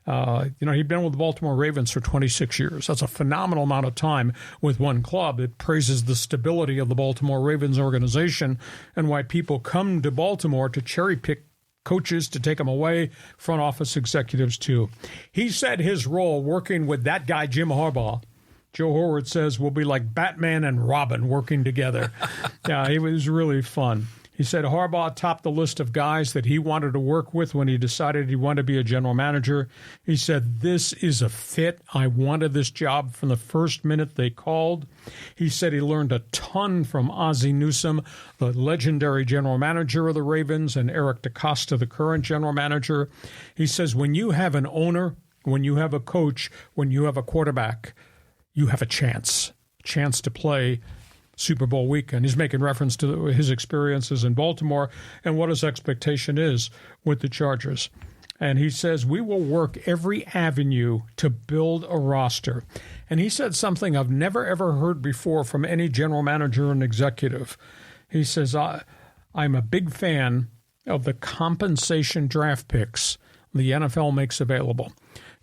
He'd been with the Baltimore Ravens for 26 years. That's a phenomenal amount of time with one club. It praises the stability of the Baltimore Ravens organization and why people come to Baltimore to cherry pick coaches to take them away, front office executives too. He said his role working with that guy, Jim Harbaugh, Joe Horowitz says, will be like Batman and Robin working together. Yeah, it was really fun. He said Harbaugh topped the list of guys that he wanted to work with when he decided he wanted to be a general manager. He said, this is a fit. I wanted this job from the first minute they called. He said he learned a ton from Ozzie Newsome, the legendary general manager of the Ravens, and Eric DeCosta, the current general manager. He says, when you have an owner, when you have a coach, when you have a quarterback, you have a chance to play Super Bowl weekend. He's making reference to his experiences in Baltimore and what his expectation is with the Chargers. And he says, we will work every avenue to build a roster. And he said something I've never, ever heard before from any general manager and executive. He says, I'm a big fan of the compensation draft picks the NFL makes available.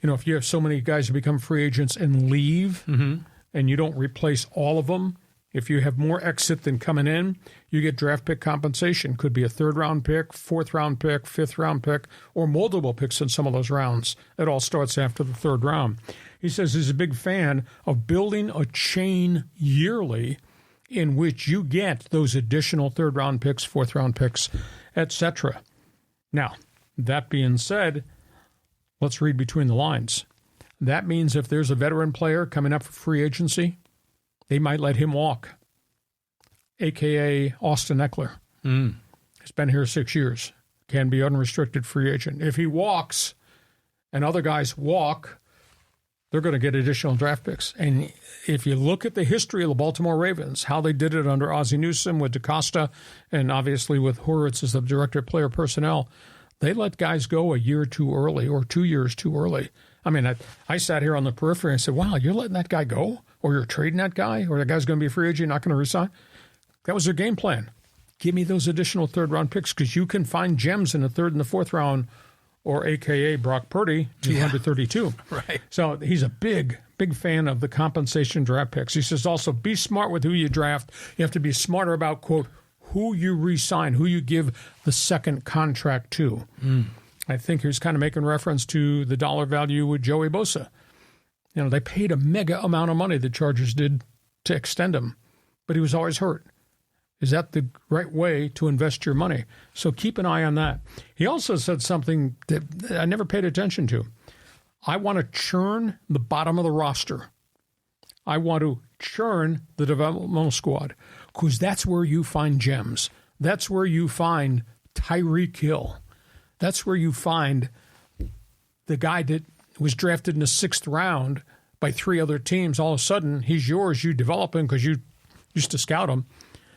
If you have so many guys who become free agents and leave, and you don't replace all of them, if you have more exit than coming in, you get draft pick compensation. Could be a third-round pick, fourth-round pick, fifth-round pick, or multiple picks in some of those rounds. It all starts after the third round. He says he's a big fan of building a chain yearly in which you get those additional third-round picks, fourth-round picks, etc. Now, that being said, let's read between the lines. That means if there's a veteran player coming up for free agency, they might let him walk, a.k.a. Austin Eckler. He's been here 6 years, can be unrestricted free agent. If he walks and other guys walk, they're going to get additional draft picks. And if you look at the history of the Baltimore Ravens, how they did it under Ozzie Newsome with DeCosta and obviously with Horowitz as the director of player personnel, they let guys go a year too early or 2 years too early. I mean, I sat here on the periphery and said, wow, you're letting that guy go? Or you're trading that guy? Or that guy's going to be a free agent, not going to resign? That was their game plan. give me those additional third-round picks because you can find gems in the third and the fourth round, or AKA Brock Purdy, 232. Right. So he's a big fan of the compensation draft picks. He says also be smart with who you draft. You have to be smarter about, quote, who you re-sign, who you give the second contract to. I think he was kind of making reference to the dollar value with Joey Bosa. You know, they paid a mega amount of money, the Chargers did, to extend him, but he was always hurt. Is that the right way to invest your money? So keep an eye on that. He also said something that I never paid attention to. I want to churn the bottom of the roster. I want to churn the developmental squad because that's where you find gems. That's where you find Tyreek Hill. That's where you find the guy that was drafted in the 6th round by 3 other teams. All of a sudden, he's yours. You develop him because you used to scout him.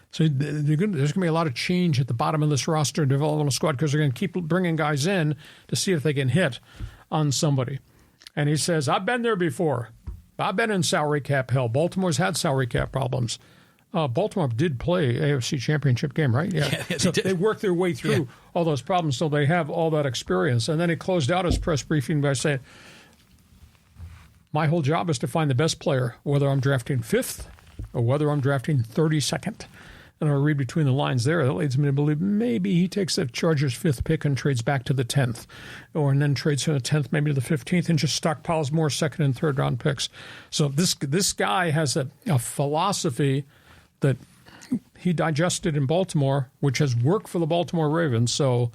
So there's going to be a lot of change at the bottom of this roster and developmental squad because they're going to keep bringing guys in to see if they can hit on somebody. And he says, I've been there before. I've been in salary cap hell. Baltimore's had salary cap problems. Baltimore did play AFC Championship game, right? Yeah. So they worked their way through all those problems, so they have all that experience. And then he closed out his press briefing by saying, my whole job is to find the best player, whether I'm drafting 5th or whether I'm drafting 32nd. And I read between the lines there. That leads me to believe maybe he takes the Chargers' 5th pick and trades back to the 10th, and then trades from the 10th maybe to the 15th and just stockpiles more 2nd and 3rd round picks. So this guy has a philosophy that he digested in Baltimore, which has worked for the Baltimore Ravens. So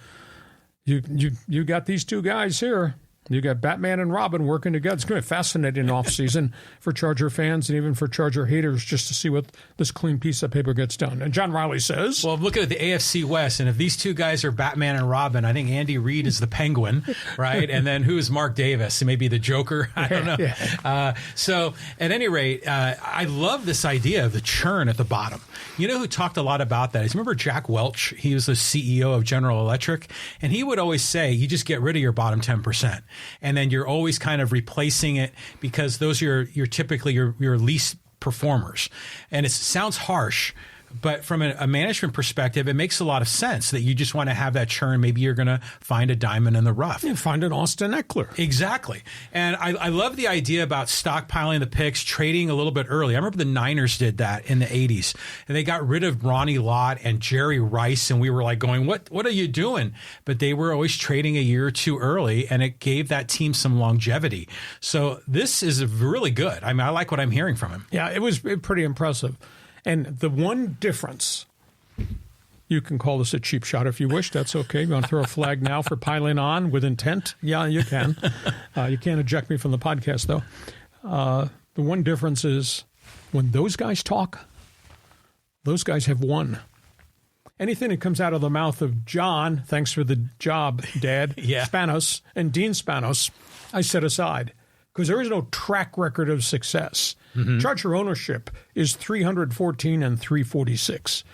you got these two guys here. You got Batman and Robin working together. It's going to be a fascinating offseason for Charger fans and even for Charger haters just to see what this clean piece of paper gets done. And John Riley says... Well, I'm looking at the AFC West, and if these two guys are Batman and Robin, I think Andy Reid is the Penguin, right? And then who is Mark Davis? Maybe the Joker? I don't know. Yeah. So at any rate, I love this idea of the churn at the bottom. You know who talked a lot about that? Remember Jack Welch? He was the CEO of General Electric, and he would always say, you just get rid of your bottom 10%. And then you're always kind of replacing it because those are your typically your least performers. And it sounds harsh, but from a management perspective, it makes a lot of sense that you just want to have that churn. Maybe you're going to find a diamond in the rough. You find an Austin Eckler. Exactly. And I love the idea about stockpiling the picks, trading a little bit early. I remember the Niners did that in the 80s. And they got rid of Ronnie Lott and Jerry Rice. And we were like going, what are you doing? But they were always trading a year or two early. And it gave that team some longevity. So this is really good. I mean, I like what I'm hearing from him. Yeah, it was pretty impressive. And the one difference, you can call this a cheap shot if you wish. That's okay. You want to throw a flag now for piling on with intent? Yeah, you can. You can't eject me from the podcast, though. The one difference is when those guys talk, those guys have won. Anything that comes out of the mouth of John, thanks for the job, Dad, Spanos, and Dean Spanos, I set aside. Because there is no track record of success. Charger ownership is 314 and 346.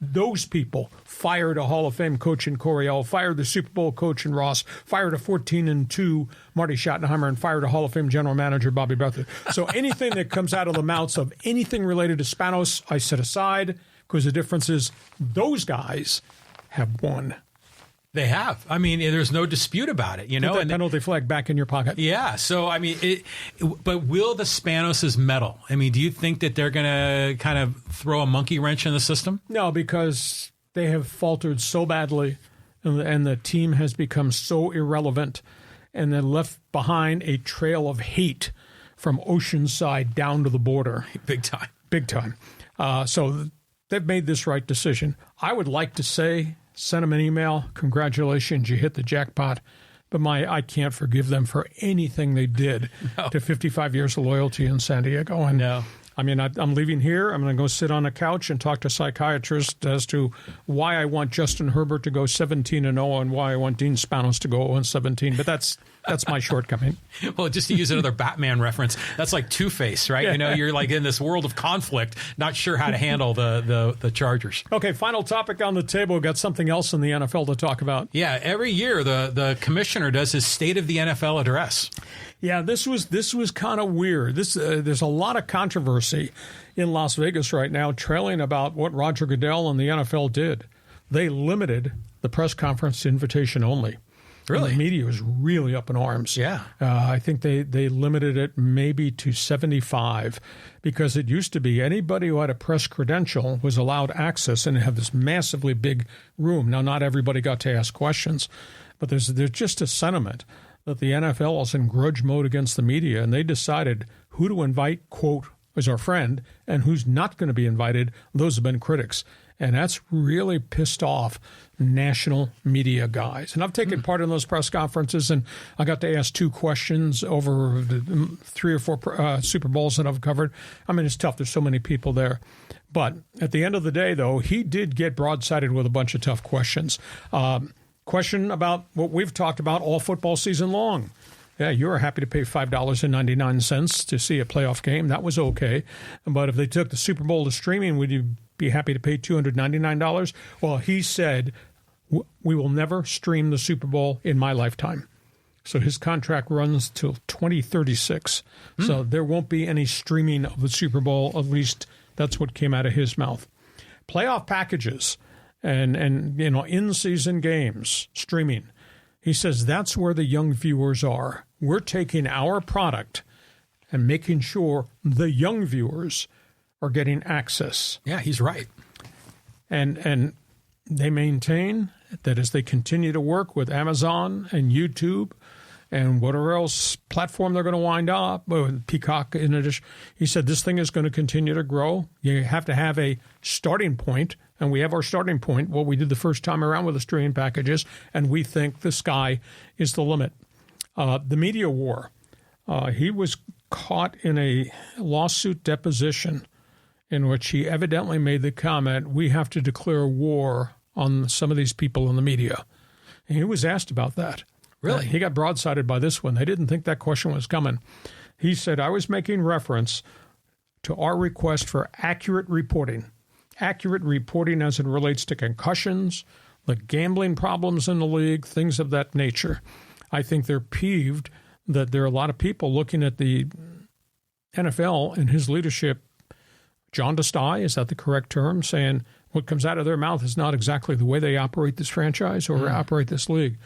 Those people fired a Hall of Fame coach in Coryell, fired the Super Bowl coach in Ross, fired a 14-2 Marty Schottenheimer, and fired a Hall of Fame general manager Bobby Bethard. So anything that comes out of the mouths of anything related to Spanos, I set aside because the difference is those guys have won. They have. I mean, there's no dispute about it, you know. Put that penalty flag back in your pocket. Yeah. So, I mean, but will the Spanoses meddle? I mean, do you think that they're going to kind of throw a monkey wrench in the system? No, because they have faltered so badly and the team has become so irrelevant and then left behind a trail of hate from Oceanside down to the border. Big time. Big time. So they've made this right decision. I would like to say... Send them an email. Congratulations, you hit the jackpot. But I can't forgive them for anything they did to 55 years of loyalty in San Diego. And I mean, I'm leaving here. I'm going to go sit on a couch and talk to psychiatrists as to why I want Justin Herbert to go 17-0 and why I want Dean Spanos to go 0-17. But that's my shortcoming. Well, just to use another Batman reference, that's like Two-Face, right? You know, you're like in this world of conflict, not sure how to handle the Chargers. Okay, final topic on the table. We've got something else in the NFL to talk about. Yeah, every year the commissioner does his State of the NFL address. Yeah, this was kind of weird. There's a lot of controversy in Las Vegas right now, trailing about what Roger Goodell and the NFL did. they limited the press conference to invitation only. Really? And the media was really up in arms. Yeah. I think they limited it maybe to 75 because it used to be anybody who had a press credential was allowed access and have this massively big room. Now, not everybody got to ask questions, but there's just a sentiment that the NFL is in grudge mode against the media, and they decided who to invite, quote, as our friend, and who's not going to be invited. Those have been critics. And that's really pissed off national media guys. And I've taken part in those press conferences, and I got to ask 2 questions over the 3 or 4 Super Bowls that I've covered. I mean, it's tough. There's so many people there. But at the end of the day, though, he did get broadsided with a bunch of tough questions. Question about what we've talked about all football season long. Yeah, you were happy to pay $5.99 to see a playoff game. That was okay. But if they took the Super Bowl to streaming, would you be happy to pay $299? Well, he said, we will never stream the Super Bowl in my lifetime. So his contract runs till 2036. So there won't be any streaming of the Super Bowl. At least that's what came out of his mouth. Playoff packages and in-season games, streaming. He says that's where the young viewers are. We're taking our product and making sure the young viewers are getting access. Yeah, he's right. And they maintain that as they continue to work with Amazon and YouTube and whatever else platform they're going to wind up, Peacock in addition, he said this thing is going to continue to grow. You have to have a starting point, and we have our starting point, what we did the first time around with the streaming packages, and we think the sky is the limit. The media war. He was caught in a lawsuit deposition in which he evidently made the comment, we have to declare war on some of these people in the media. And he was asked about that. Really? He got broadsided by this one. They didn't think that question was coming. He said, I was making reference to our request for accurate reporting as it relates to concussions, the gambling problems in the league, things of that nature. I think they're peeved that there are a lot of people looking at the NFL and his leadership, jaundiced eye, is that the correct term, saying what comes out of their mouth is not exactly the way they operate this franchise or operate this league.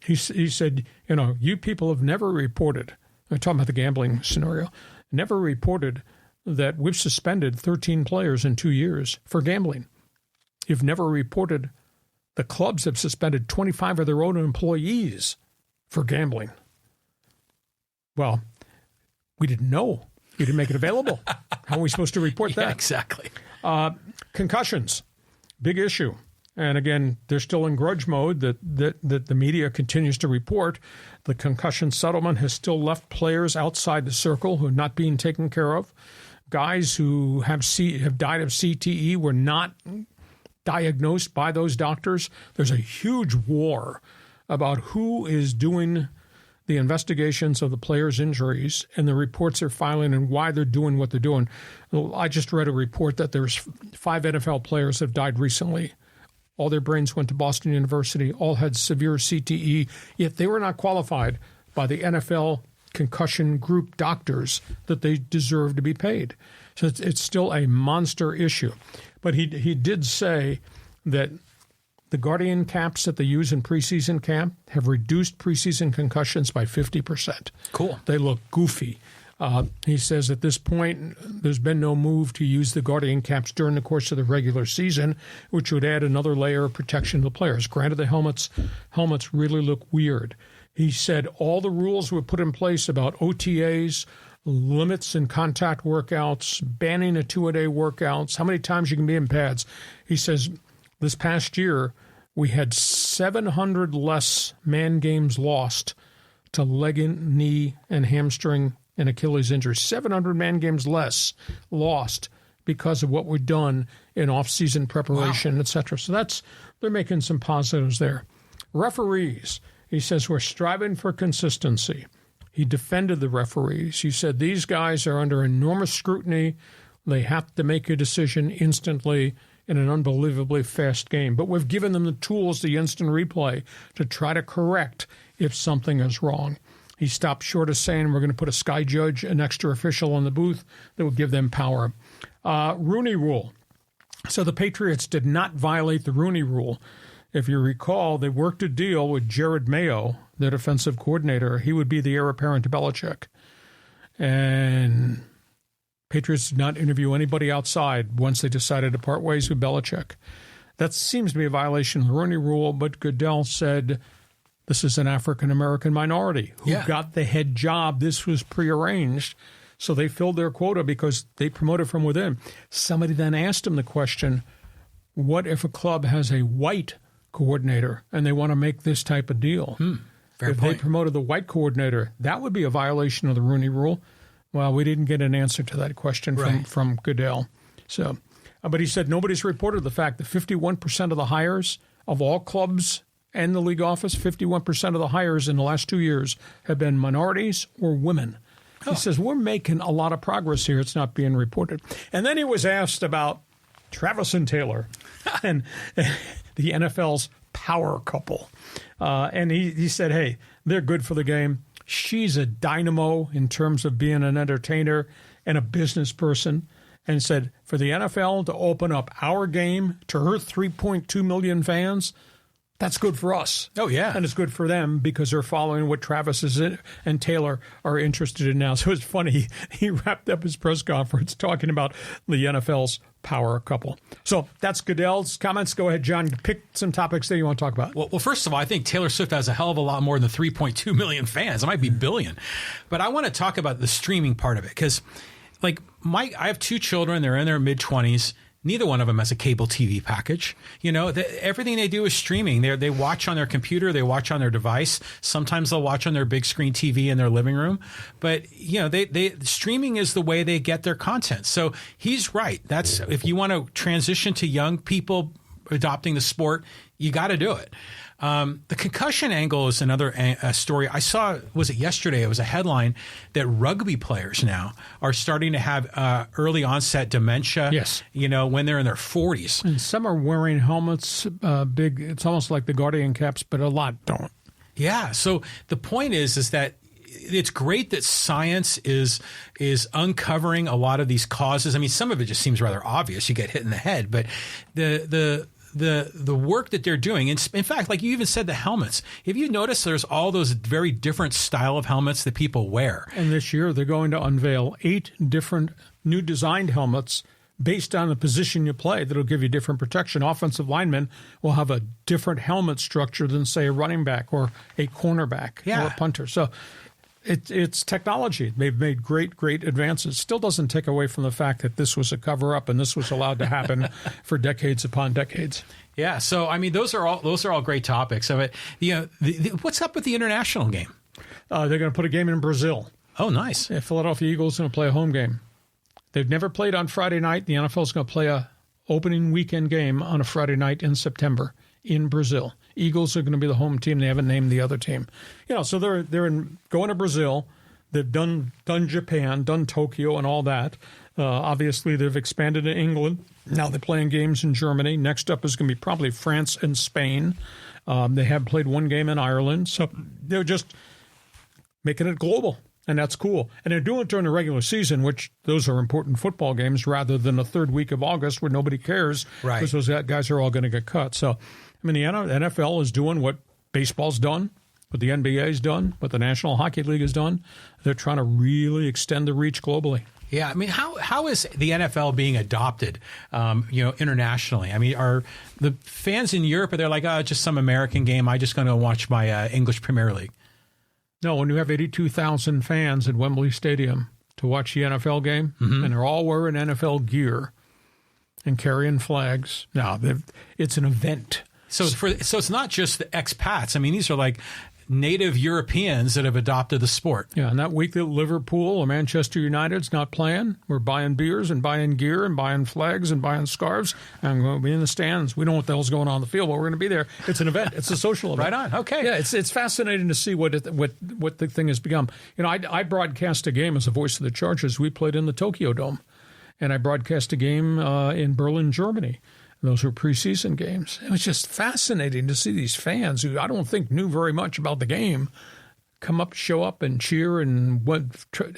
He said, you people have never reported, I'm talking about the gambling scenario, never reported that we've suspended 13 players in 2 years for gambling. You've never reported the clubs have suspended 25 of their own employees for gambling. Well, we didn't know. You didn't make it available. How are we supposed to report that? Exactly. Concussions, big issue. And again, they're still in grudge mode that the media continues to report. The concussion settlement has still left players outside the circle who are not being taken care of. Guys who have died of CTE were not diagnosed by those doctors. There's a huge war about who is doing the investigations of the players' injuries and the reports they're filing and why they're doing what they're doing. I just read a report that there's 5 NFL players that have died recently. All their brains went to Boston University, all had severe CTE, yet they were not qualified by the NFL concussion group doctors that they deserve to be paid. So it's still a monster issue. But he did say that the Guardian caps that they use in preseason camp have reduced preseason concussions by 50%. Cool. They look goofy. He says at this point, there's been no move to use the Guardian caps during the course of the regular season, which would add another layer of protection to the players. Granted, the helmets really look weird. He said all the rules were put in place about OTAs, limits in contact workouts, banning a 2-a-day workouts, how many times you can be in pads. He says this past year, we had 700 less man games lost to leg, knee, and hamstring and Achilles injuries. 700 man games less lost because of what we've done in off-season preparation, et cetera. So they're making some positives there. Referees, he says, we're striving for consistency. He defended the referees. He said these guys are under enormous scrutiny. They have to make a decision instantly in an unbelievably fast game. But we've given them the tools, the instant replay, to try to correct if something is wrong. He stopped short of saying we're going to put a sky judge, an extra official in the booth that would give them power. Rooney Rule. So the Patriots did not violate the Rooney Rule. If you recall, they worked a deal with Jared Mayo, the defensive coordinator. He would be the heir apparent to Belichick. And Patriots did not interview anybody outside once they decided to part ways with Belichick. That seems to be a violation of the Rooney Rule, but Goodell said this is an African-American minority who got the head job. This was prearranged. So they filled their quota because they promoted from within. Somebody then asked him the question, what if a club has a white coordinator and they want to make this type of deal? If they promoted the white coordinator, that would be a violation of the Rooney Rule. Well, we didn't get an answer to that question from Goodell. So, but he said nobody's reported the fact that 51% of the hires of all clubs and the league office, 51% of the hires in the last 2 years have been minorities or women. He says, we're making a lot of progress here. It's not being reported. And then he was asked about Travis and Taylor and the NFL's power couple. And he said, hey, they're good for the game. She's a dynamo in terms of being an entertainer and a business person. And said, for the NFL to open up our game to her 3.2 million fans, that's good for us. Oh, yeah. And it's good for them because they're following what Travis and Taylor are interested in now. So it's funny. He wrapped up his press conference talking about the NFL's power couple. So that's Goodell's comments. Go ahead, John. Pick some topics that you want to talk about. Well, first of all, I think Taylor Swift has a hell of a lot more than 3.2 million fans. It might be billion. But I want to talk about the streaming part of it because, like, I have 2 children. They're in their mid-20s. Neither one of them has a cable TV package. You know, everything they do is streaming. They watch on their computer. They watch on their device. Sometimes they'll watch on their big screen TV in their living room. But, you know, streaming is the way they get their content. So he's right. That's if you want to transition to young people adopting the sport, you got to do it. The concussion angle is another story. I saw, was it yesterday? It was a headline that rugby players now are starting to have early onset dementia. Yes. You know, when they're in their 40s. And some are wearing helmets, big. It's almost like the Guardian caps, but a lot don't. Yeah. So the point is that it's great that science is uncovering a lot of these causes. I mean, some of it just seems rather obvious. You get hit in the head, but the work that they're doing, in fact, like you even said, the helmets. If you notice, there's all those very different style of helmets that people wear. And this year, they're going to unveil 8 different new designed helmets based on the position you play that'll give you different protection. Offensive linemen will have a different helmet structure than, say, a running back or a cornerback or a punter. So it's technology. They've made great advances. Still doesn't take away from the fact that this was a cover-up and this was allowed to happen for decades upon decades. Yeah. So I mean, those are all great topics. So what's up with the international game? They're going to put a game in Brazil. Oh, nice. Yeah, Philadelphia Eagles going to play a home game. They've never played on Friday night. The NFL is going to play a opening weekend game on a Friday night in September in Brazil. Eagles are going to be the home team. They haven't named the other team. You know, so they're going to Brazil. They've done Japan, done Tokyo, and all that. Obviously, they've expanded to England. Now they're playing games in Germany. Next up is going to be probably France and Spain. They have played one game in Ireland. So they're just making it global, and that's cool. And they're doing it during the regular season, which those are important football games, rather than the third week of August where nobody cares because those guys are all going to get cut. So, I mean, the NFL is doing what baseball's done, what the NBA's done, what the National Hockey League has done. They're trying to really extend the reach globally. Yeah, I mean, how is the NFL being adopted, internationally? I mean, are the fans in Europe, are they like, just some American game, I'm just going to watch my English Premier League? No, when you have 82,000 fans at Wembley Stadium to watch the NFL game, and they're all wearing NFL gear and carrying flags, it's an event. So it's not just the expats. I mean, these are like native Europeans that have adopted the sport. Yeah, and that week that Liverpool or Manchester United's not playing, we're buying beers and buying gear and buying flags and buying scarves. And we'll be in the stands. We don't know what the hell's going on the field, but we're going to be there. It's an event. It's a social event. Right on. Okay. Yeah, it's fascinating to see what the thing has become. You know, I broadcast a game as a voice of the Chargers. We played in the Tokyo Dome, and I broadcast a game in Berlin, Germany. Those were preseason games. It was just fascinating to see these fans who I don't think knew very much about the game come up, show up and cheer and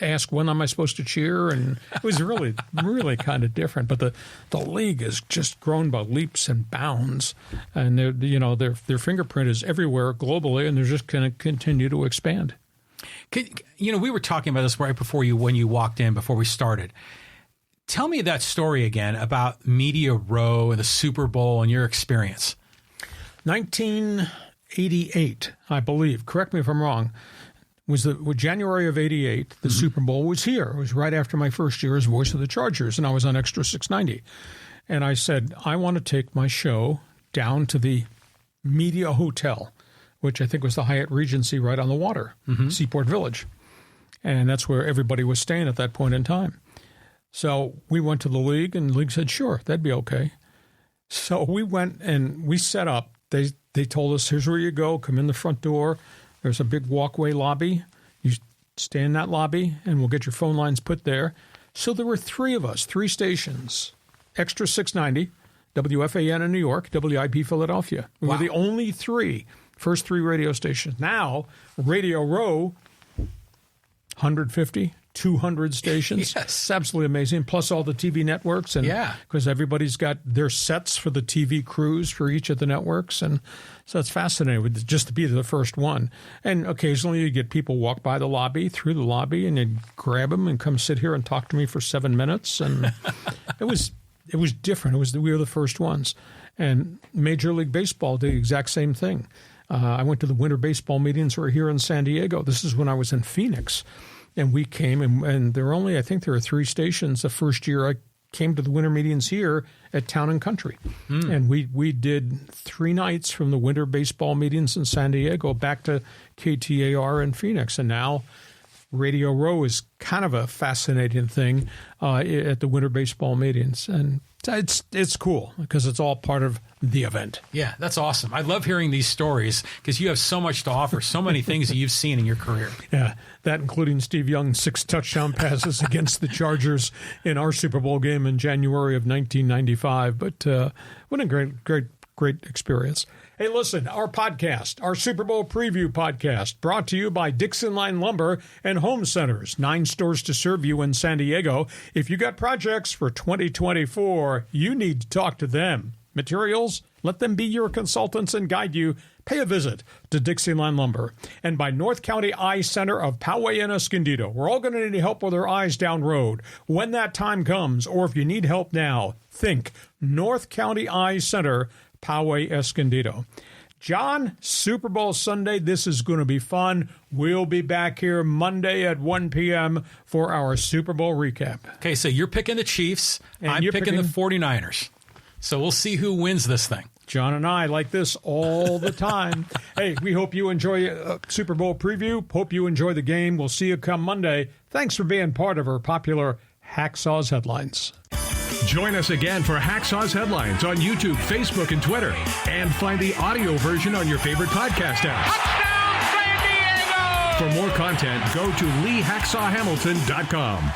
ask when am I supposed to cheer. And it was really, really kind of different. But the league has just grown by leaps and bounds. And their fingerprint is everywhere globally, and they're just going to continue to expand. We were talking about this right before when you walked in, before we started. Tell me that story again about Media Row and the Super Bowl and your experience. 1988, I believe. Correct me if I'm wrong. Was January of '88? The Super Bowl was here. It was right after my first year as voice of the Chargers, and I was on Extra 690. And I said, I want to take my show down to the Media Hotel, which I think was the Hyatt Regency right on the water, Seaport Village. And that's where everybody was staying at that point in time. So we went to the league, and the league said, sure, that'd be okay. So we went and we set up. They told us, here's where you go. Come in the front door. There's a big walkway lobby. You stay in that lobby, and we'll get your phone lines put there. So there were three of us, three stations, Extra 690, WFAN in New York, WIP Philadelphia. We were the only first three radio stations. Now, Radio Row, 150, 200 stations. Yes. It's absolutely amazing. Plus all the TV networks. And because everybody's got their sets for the TV crews for each of the networks. And so it's fascinating just to be the first one. And occasionally you get people walk by the lobby, through the lobby, and you grab them and come sit here and talk to me for 7 minutes. And it was different. We were the first ones. And Major League Baseball did the exact same thing. I went to the winter baseball meetings were here in San Diego. This is when I was in Phoenix. And we came, and there were there were three stations the first year I came to the winter meetings here at Town and Country. And we did 3 nights from the winter baseball meetings in San Diego back to KTAR in Phoenix. And now Radio Row is kind of a fascinating thing at the winter baseball meetings. And it's cool because it's all part of the event. Yeah, that's awesome. I love hearing these stories because you have so much to offer, so many things that you've seen in your career. Yeah, that including Steve Young's 6 touchdown passes against the Chargers in our Super Bowl game in January of 1995. But what a great experience. Hey, listen, our podcast, our Super Bowl preview podcast, brought to you by Dixon Line Lumber and Home Centers, 9 stores to serve you in San Diego. If you got projects for 2024, you need to talk to them. Materials, let them be your consultants and guide you. Pay a visit to Dixon Line Lumber. And by North County Eye Center of Poway and Escondido. We're all going to need help with our eyes down road. When that time comes, or if you need help now, think North County Eye Center, Poway, Escondido. John, Super Bowl Sunday, this is going to be fun. We'll be back here Monday at 1 p.m. for our Super Bowl recap. Okay, so you're picking the Chiefs. And I'm picking the 49ers. So we'll see who wins this thing. John and I like this all the time. Hey, we hope you enjoy Super Bowl preview. Hope you enjoy the game. We'll see you come Monday. Thanks for being part of our popular Hacksaw's Headlines. Join us again for Hacksaw's Headlines on YouTube, Facebook, and Twitter. And find the audio version on your favorite podcast app. Touchdown, San Diego! For more content, go to LeeHacksawHamilton.com.